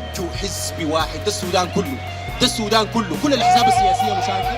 يحجوا حزب واحد. ده السودان كله، ده السودان كله، كل الأحزاب السياسية مشاركة،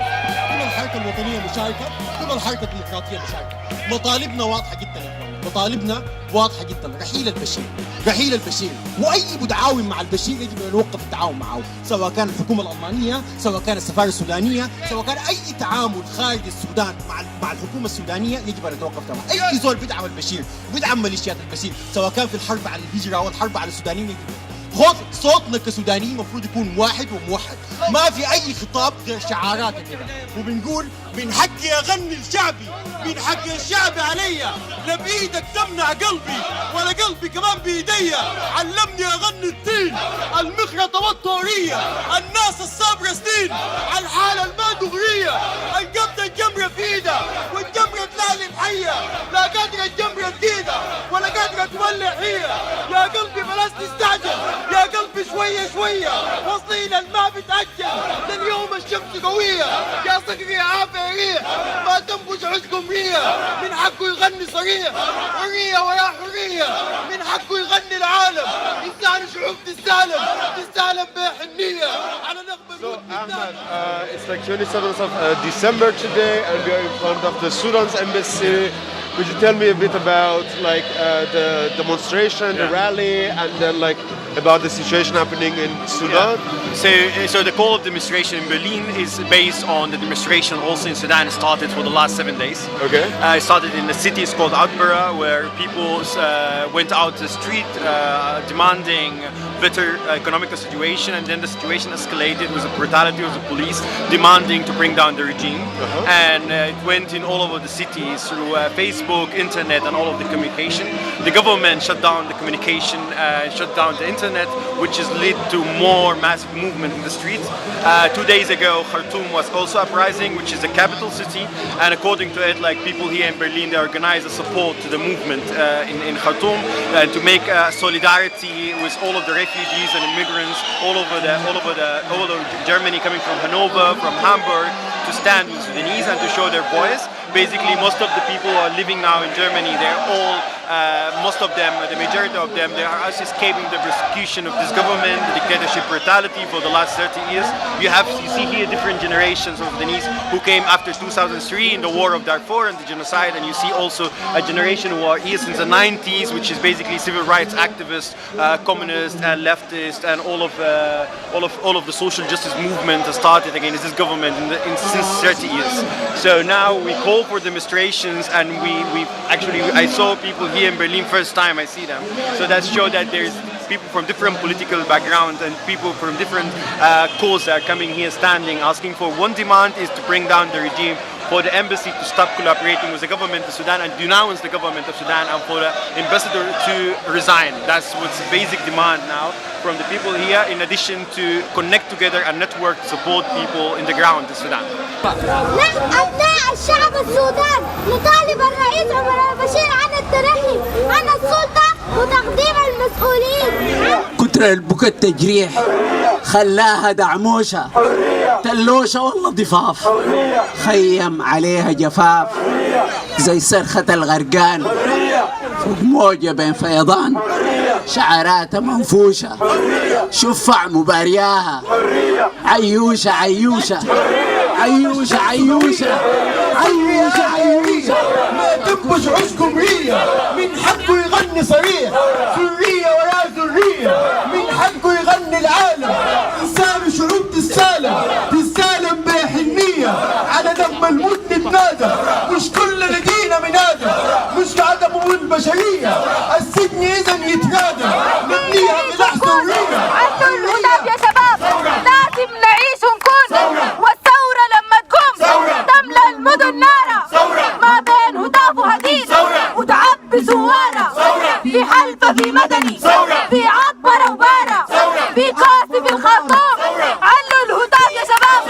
كل الحركة الوطنية مشاركة، كل الحركة الديمقراطية مشاركة. مطالبنا واضحة جدا يا إخوان، مطالبنا واضحة جدا. رحيل البشير، رحيل البشير، وأي متعاون مع البشير يجب أن يوقف التعاون معه، سواء كان الحكومة الألمانية، سواء كان السفارة السودانية، سواء كان أي تعامل خارج السودان مع الحكومة السودانية يجب أن يتوقف تماما. أي زول بيدعم البشير وبيدعم ميليشيات البشير، سواء كان في الحرب على الهجرة أو الحرب على السودانيين، يجب صوتنا كسودانيين المفروض يكون واحد وموحد، ما في أي خطاب غير شعارات كده. وبنقول من حقي أغني لشعبي، من حق الشعب عليا، لا بإيدك تمنع قلبي ولا قلبي كمان بإيديا. علمني أغني الدين، المخرطة والطورية، الناس الصابرة سنين على الحالة الما دغرية. القبضة الجمرة في إيدها والجمرة تلالي محية، لا قادرة الجمرة تقيدة ولا قادرة تولع هي. يا قلبي بلاش تستعجل، يا قلبي شوية شوية، واصلين الماء بتأجل، لليوم الشمس قوية. يا صقري عافية ريح، ما تنبش عشكم ريح، من حقه يغني صريح، حرية ويا حرية، من حقه يغني العالم. إنسان شعوب تستعلم، تستعلم بحنية على نغمة. So Ahmed, it's like 27th of December today, and we are in front of the Sudan's embassy. Could you tell me a bit about like the demonstration, the rally, and then like about the situation happening in Sudan? So the call of demonstration in Berlin is based on the demonstration also in Sudan. It started for the last 7 days. Okay. It started in the city, it's called Atbara, where people went out to the street demanding better economical situation, and then the situation escalated with the brutality of the police demanding to bring down the regime. And it went in all over the cities through Facebook, internet, and all of the communication. The government shut down the communication, shut down the internet, which has led to more massive movement in the streets. 2 days ago, Khartoum was also uprising, which is the capital city, and according to it, like people here in Berlin, they organized a support to the movement in Khartoum, to make solidarity with all of the refugees and immigrants all over Germany, coming from Hanover, from Hamburg, to stand with Sudanese and to show their voice. Basically, most of the people who are living now in Germany, they're all, most of them, the majority of them, they are also escaping the persecution of this government, the dictatorship brutality for the last 30 years. You see here different generations of Sudanese who came after 2003 in the war of Darfur and the genocide, and you see also a generation who are here since the 90s, which is basically civil rights activists, communists and leftists, and all of the social justice movement has started against this government since 30 years. So now we call for demonstrations, and I saw people here in Berlin first time I see them. So that shows that there's people from different political backgrounds and people from different causes that are coming here standing, asking for one demand is to bring down the regime, for the embassy to stop collaborating with the government of Sudan and denounce the government of Sudan, and for the ambassador to resign. That's what's the basic demand now from the people here, in addition to connect together and network to support people in the ground in Sudan. أبناء الشعب السودان نطالب الرئيس عمر البشير عن الترحي عن السلطة وتقديم المسؤولين. كتر البكا التجريح خلاها دعموشة، تلوشة والله ضفاف، خيم عليها جفاف زي صرخة الغرقان فوق موجة بين فيضان، شعراتها منفوشة شفع مبارياها، عيوشة عيوشة عيوشة عيوشة عيوشة عيوشة، ما تنبش عشكم رية، من حقه يغني صريح، حرية ويا ذرية، من حقه يغني العالم. إنسان شعوب تستالم بحنية، على دم الموت نتنادى، مش كلنا لقينا منادى، مش عدم البشرية، السجن إذا يتنادى، نبنيها بلحظة ورية. عنده الهدف يا شباب، لازم نعيش ونكون، والثورة لما تقوم تملى المدن نارا، ما بين هتاف وحديد وتعبي زوارة، في حلفة في مدني، في عطبرة وبارة، في قاسي في الخرطوم. علوا الهتاف يا شباب،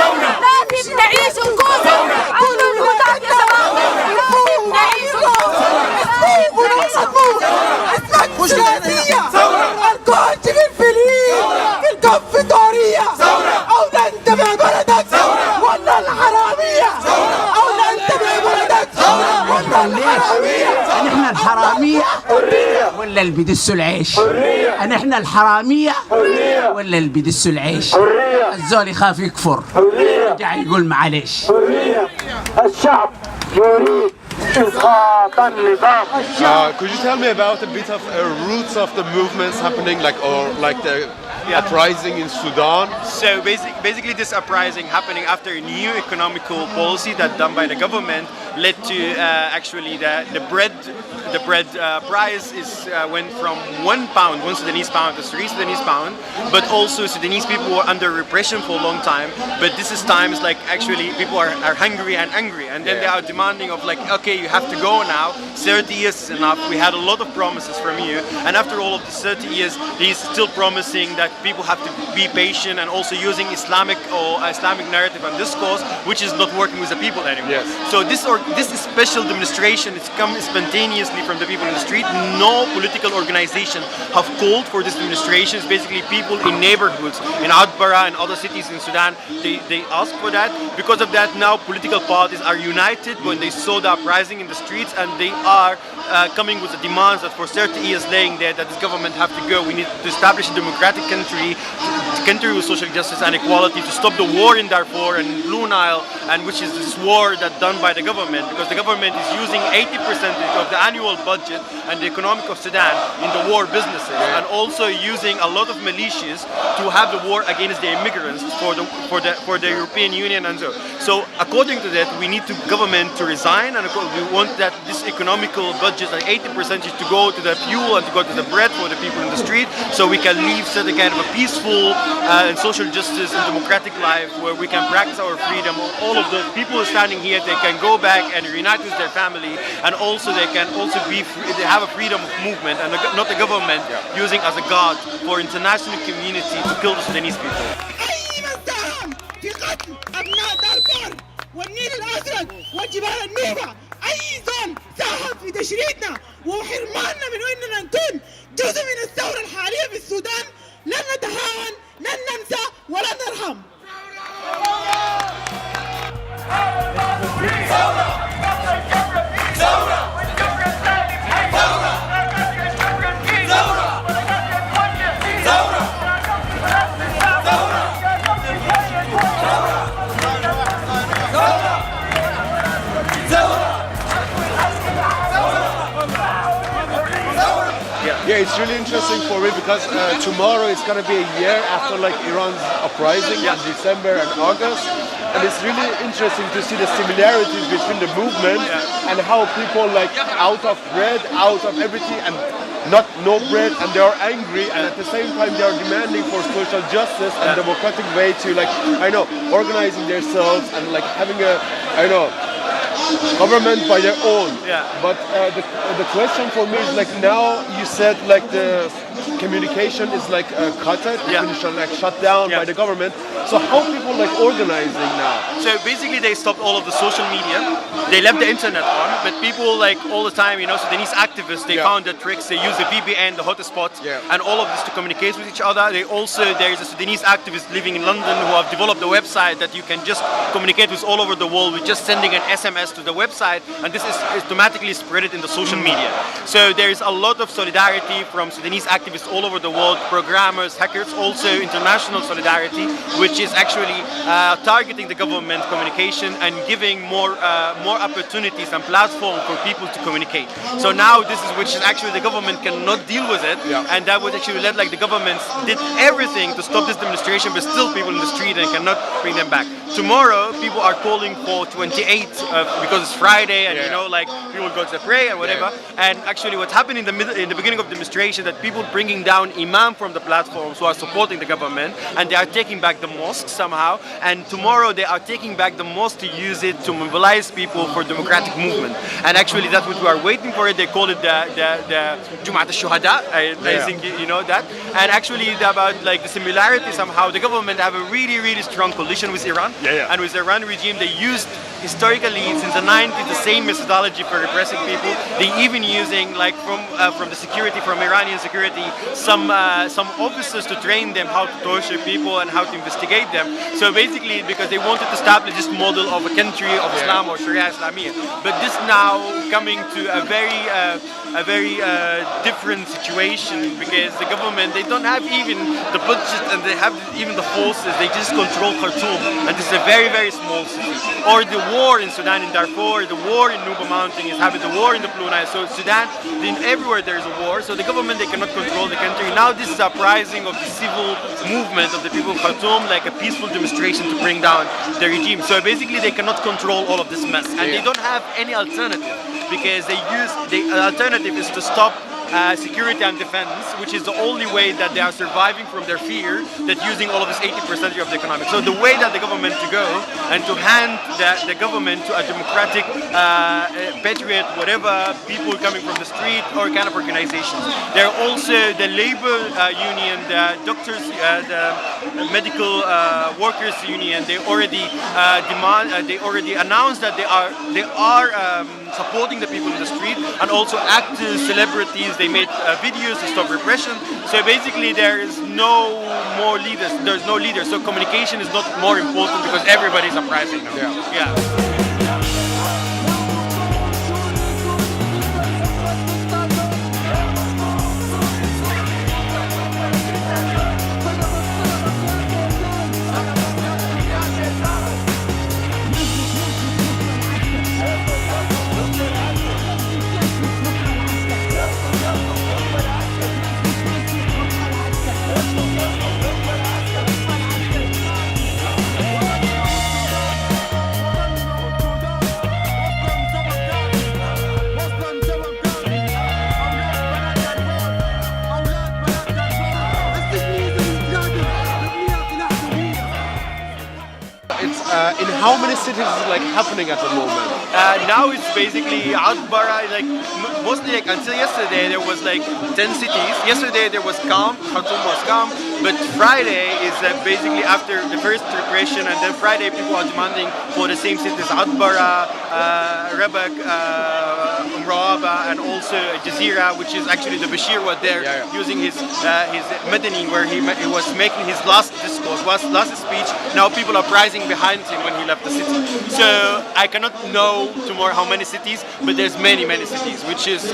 لازم نعيش ونكون، علوا الهتاف يا شباب، لازم نعيش ونكون. اسمك سياسية، الكل تجيب فيلين في الكونفدرالية، أو ننتبه بلدك ولا الحرامية، أو ننتبه بلدك ولا الحرامية. نحن الحرامية ولا ولا اللي بيدسوا العيش؟ نحن الحرامية ولا اللي بيدسوا العيش؟ الزول يخاف يكفر يرجع يقول معلش. الشعب يريد إسقاط النظام. Could you tell me about a bit of roots of the movements happening, like the uprising in Sudan? So basically this uprising happening after a new economical policy that done by the government led to actually the bread price went from £1 Sudanese pound to 3 Sudanese pound, but also Sudanese people were under repression for a long time. But this is times like actually people are hungry and angry, and then they are demanding of like, okay, you have to go now. 30 years is enough. We had a lot of promises from you, and after all of these 30 years, he's still promising that people have to be patient and also using Islamic narrative and discourse, which is not working with the people anymore. Yes. So this special demonstration, it's come spontaneously from the people in the street. No political organization have called for this demonstration. It's basically people in neighborhoods, in Atbara and other cities in Sudan, they asked for that. Because of that, now political parties are united when they saw the uprising in the streets, and they are coming with the demands that for 30 years laying there that this government have to go. We need to establish a democratic country with social justice and equality, to stop the war in Darfur and Blue Nile, and which is this war that's done by the government, because the government is using 80% of the annual budget and the economic of Sudan in the war businesses, and also using a lot of militias to have the war against the immigrants for the European Union and so. So according to that, we need the government to resign, and we want that this economical budget, like 80%, is to go to the fuel and to go to the bread for the people in the street, so we can live such a kind of a peaceful and social justice and democratic life where we can practice our freedom. All of the people standing here, they can go back and reunite with their family, and also they can also be free, they have a freedom of movement and not the government using as a god for international community to kill the Sudanese people. في قتل أبناء دارفور والنيل الأزرق وجبال النوبة. أي زول ساهم في تشريدنا وحرماننا من أننا نكون جزء من الثورة الحالية في السودان. لن نتهاون، لن ننسى، ولن نرحم. Yeah, it's really interesting for me because tomorrow is going to be a year after like Iran's uprising in December and August, and it's really interesting to see the similarities between the movement and how people like out of bread, out of everything, and no bread, and they are angry, and at the same time they are demanding for social justice and democratic way to like organizing themselves and like having a government by their own. But the question for me is like, now you said like the communication is like cut, like shut down by the government. So how people like organizing now? So basically they stopped all of the social media. They left the internet on, but people like all the time, Sudanese activists, they found the tricks. They use the VPN, the hotspot, and all of this to communicate with each other. There is a Sudanese activist living in London who have developed a website that you can just communicate with all over the world with just sending an SMS to the website, and this is automatically spread it in the social media. So there is a lot of solidarity from Sudanese activists all over the world, programmers, hackers, also international solidarity, which is actually targeting the government communication and giving more opportunities and platform for people to communicate. So now this is which is actually the government cannot deal with it, and that would actually let like the government did everything to stop this demonstration, but still people in the street and cannot bring them back. Tomorrow people are calling for 28 because it's Friday, and like people go to pray and whatever. And actually what happened in the beginning of the demonstration, that people bringing down imam from the platforms who are supporting the government, and they are taking back the mosque somehow, and tomorrow they are taking back the mosque to use it to mobilize people for democratic movement. And actually that's what we are waiting for it. They call it the Jumat al-Shuhada. I think you know that. And actually about like the similarity somehow, the government have a really strong coalition with Iran, and with the Iran regime they used historically since the 90s the same methodology for repressing people. They even using like from the security, from Iranian security, some officers to train them how to torture people and how to investigate them. So basically because they wanted to establish this model of a country of Islam or Sharia Islamiyah. But this now coming to a very a very different situation because the government, they don't have even the budget and they have even the forces. They just control Khartoum, and this is a very, very small city. Or the war in Sudan, in Darfur, the war in Nuba Mountain is happening, the war in the Blue Nile. So Sudan, everywhere there is a war. So the government, they cannot control the country. Now this is a uprising of the civil movement of the people of Khartoum, like a peaceful demonstration to bring down the regime. So basically they cannot control all of this mess, and they don't have any alternative because the alternative is to stop security and defense, which is the only way that they are surviving from their fear that using all of this 80% of the economic. So the way that the government to go and to hand the government to a democratic patriot, whatever, people coming from the street or kind of organizations. There are also the labor union, the doctors, the medical workers union. They already they already announced that they are supporting the people in the street, and also actors, celebrities. They made videos to stop repression. So basically there is no more leaders. There's no leaders. So communication is not more important because everybody's uprising now. Yeah. In how many cities is it like happening at the moment? Now it's basically Atbara, like mostly like until yesterday there was like 10 cities. Yesterday there was calm, Khartoum was calm, but Friday is basically after the first repression, and then Friday people are demanding for the same cities, Atbara, Rabak, Umraba, and also Jazeera, which is actually the Bashir was there using his Madani, where he was making his last discourse, last speech. Now people are rising behind him when he left the city. So I cannot know tomorrow how many cities, but there's many cities, which is,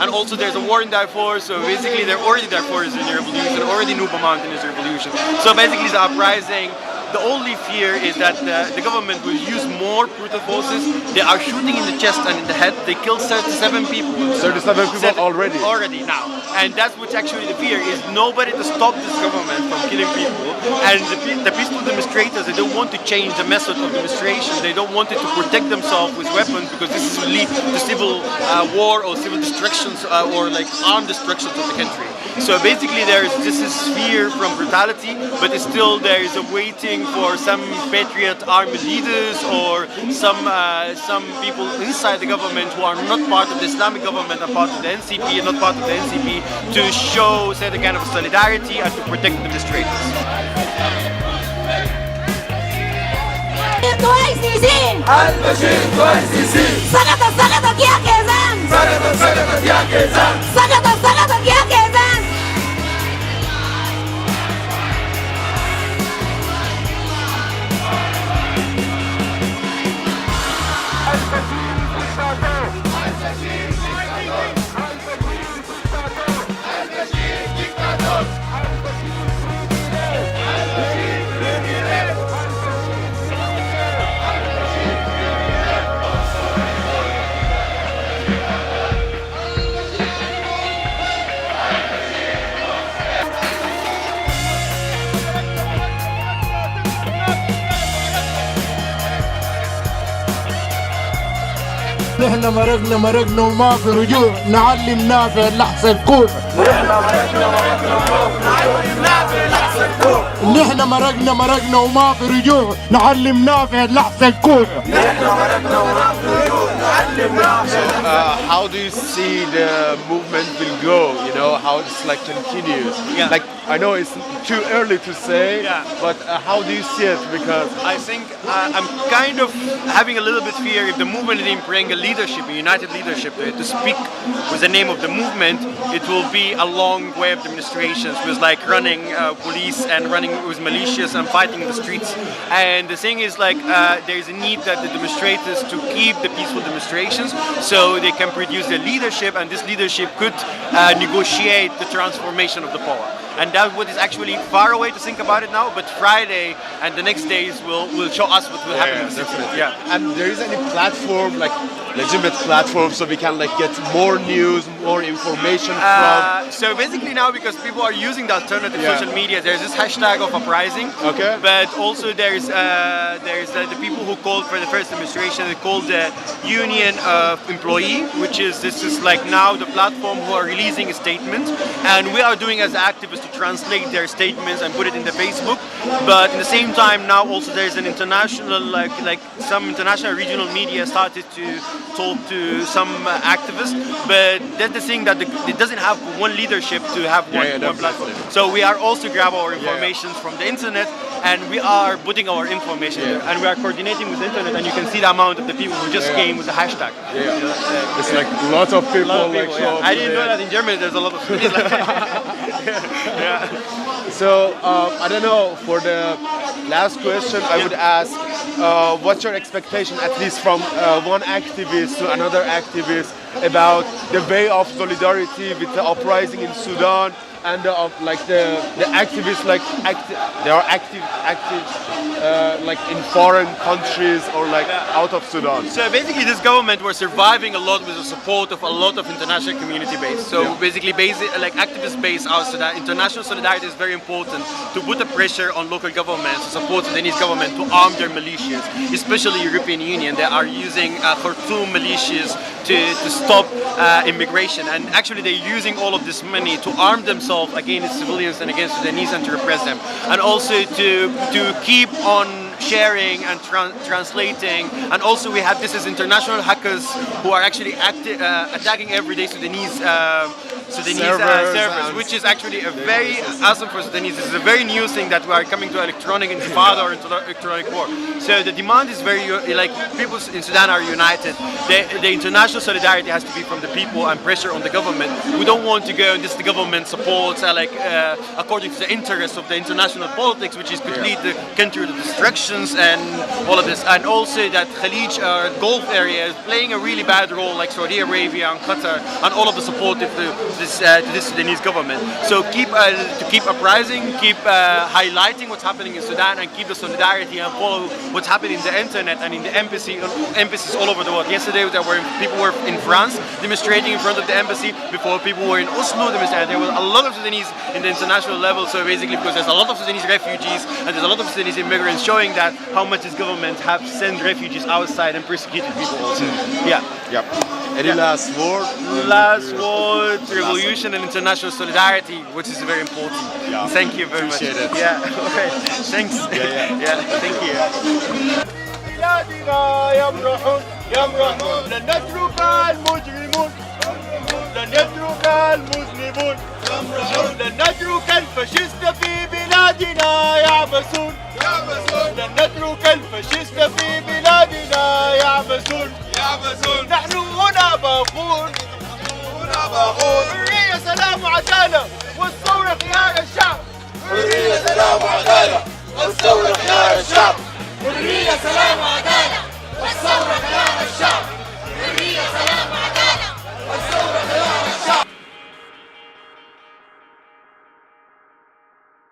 and also there's a war in Darfur, so basically Darfur is in a revolution, already Nuba Mountain is a revolution. So basically the uprising, the only fear is that the government will use more brutal forces. They are shooting in the chest and in the head. They killed 37 people. 37 people already? Already now. And that's what actually the fear is, nobody to stop this government from killing people. And the peaceful demonstrators, they don't want to change the method of demonstration. They don't want it to protect themselves with weapons, because this will lead to civil war or civil destructions or like armed destructions of the country. So basically this is fear from brutality, but it's still there is a waiting for some patriot army leaders or some people inside the government who are not part of the Islamic government, are part of the NCP and not part of the NCP, to show the kind of solidarity and to protect the demonstrators. البشير كويسين سقطت يا كيزان سقطت يا كيزان سقطت يا كيزان نحن مرقنا وما في رجوع نعلم نافع لحظة كوع نحن مرقنا وما في رجوع نعلم نافع لحظة كوع How do you see the movement will go? You know, how it's like continues? Yeah. Like, I know it's too early to say, but how do you see it? Because I think I'm kind of having a little bit fear if the movement didn't bring a leadership, a united leadership to speak with the name of the movement. It will be a long way of demonstrations with like running police police and running with militias and fighting in the streets. And the thing is, like, there's a need that the demonstrators to keep the peaceful demonstrations so they can produce their leadership, and this leadership could negotiate the transformation of the power. And that's what is actually far away to think about it now, but Friday and the next days will show us what will happen in the city. Definitely. Yeah. And there is any platform, like legitimate platform, so we can like get more news, more information from? So basically now, because people are using the alternative social media, there's this hashtag of uprising. Okay. But also there's the people who called for the first demonstration. They called the Union of Employee, which is like now the platform who are releasing a statement, and we are doing as activists to translate their statements and put it in the Facebook. But in the same time now also there's an international like some international regional media started to talk to some activists, but that's the thing that it doesn't have one leadership to have one platform. So we are also grab our information from the internet, and we are putting our information there, and we are coordinating with the internet, and you can see the amount of the people who just came with the hashtag. It's like lots of people. I didn't know that in Germany there's a lot of cities like that. So I don't know, for the last question I would ask, what's your expectation, at least from one activist to another activist, about the way of solidarity with the uprising in Sudan, and the activists they are active like in foreign countries or like out of Sudan. So basically this government was surviving a lot with the support of a lot of international community base. So basically like activist base out so that international solidarity is very important to put the pressure on local governments to support the Sudanese government to arm their militias, especially European Union. They are using Khartoum militias to stop immigration, and actually they're using all of this money to arm themselves against civilians and against Sudanese and to repress them, and also to keep on sharing and translating. And also we have this as international hackers who are actually attacking everyday Sudanese servers, which is actually a very awesome for Sudanese. This is a very new thing that we are coming to electronic intifada or electronic war. So the demand is very, like, people in Sudan are united. The international solidarity has to be from the people and pressure on the government. We don't want to go and this the government supports according to the interests of the international politics, which is could lead the country to destructions and all of this. And also that Khalij Gulf area is playing a really bad role, like Saudi Arabia and Qatar and all of the support to this Sudanese government. So keep uprising, keep highlighting what's happening in Sudan, and keep the solidarity and follow what's happening in the internet and in the embassies all over the world. Yesterday people were in France demonstrating in front of the embassy. Before, people were in Oslo demonstrating. There was a lot of Sudanese in the international level. So basically, because there's a lot of Sudanese refugees and there's a lot of Sudanese immigrants, showing that how much this government have sent refugees outside and persecuted people also. Any last word? Last word, revolution and international solidarity, which is very important. Thank you very much. Appreciate it. Okay. Thanks. Thank you. يمرحون لن نترك المجرمون لن يترك المذنبون لن نترك الفاشيست في بلادنا يعبثون لن نترك الفاشيست في بلادنا يعبثون نحن هنا باقون حرية سلام وعدالة والثورة خيار الشعب حرية سلام وعدالة